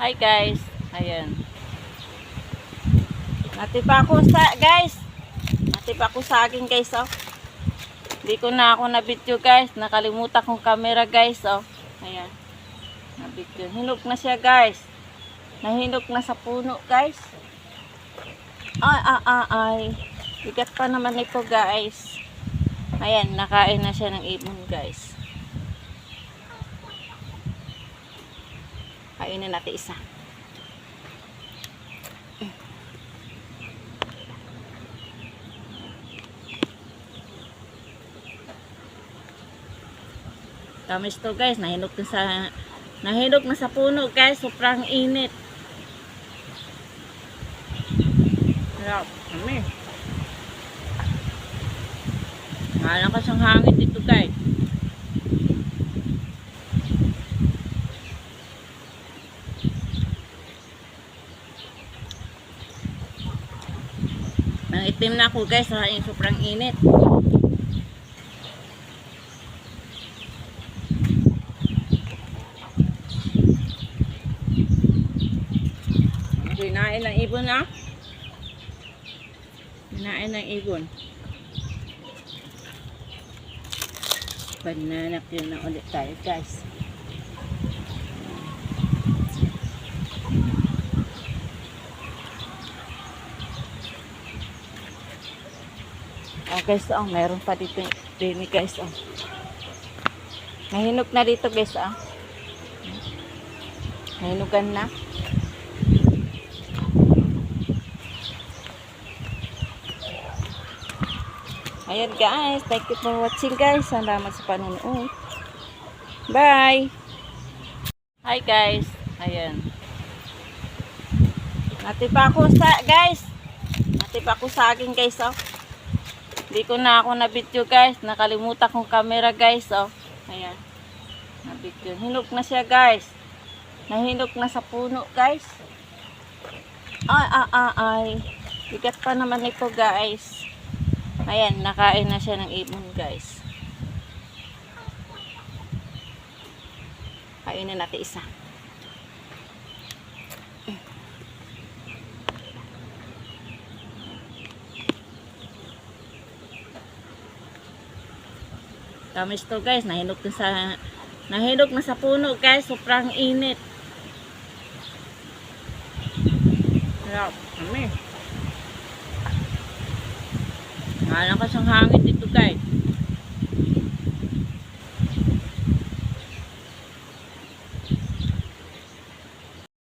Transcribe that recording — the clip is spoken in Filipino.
Hi guys. Ayan. Natipa ako sa guys. Natipa ako sa akin guys oh. Hindi ko na ako na-video guys. Nakalimutan kong camera guys oh. Ayan. Na-video. Hinog na siya guys. Nahinog na sa puno guys. Ay. Bigat pa naman ito guys. Ayan, nakain na siya ng ibon guys. Kainin natin isa. Tamis to guys, nahinog na sa puno guys, sobrang init. Sarap, kami. Malakas ang hangin dito guys. Itim na ako guys, sobrang init. Kinain ng ibon na. Kinain ng ibon. Banana cue na ulit tayo guys. Guys, meron pa dito din guys. Nahinog na dito guys. Nahinugan na. Ayan guys, thank you for watching guys. Salamat sa panonood. Bye! Hi guys. Ayan. Natipa ako sa guys. Natipa ako sa akin guys oh. Hindi ko na ako na-video guys. Nakalimutan kong camera guys oh. Ayan. Na-video. Hinog na siya guys. Nahinog na sa puno guys. Ay. Bigat pa naman ito guys. Ayan, nakain na siya ng ibon guys. Kainin natin isa. Tamis to guys, nahinog na sa puno guys, sobrang init. Sarap, kami. Malakas ang hangin dito guys.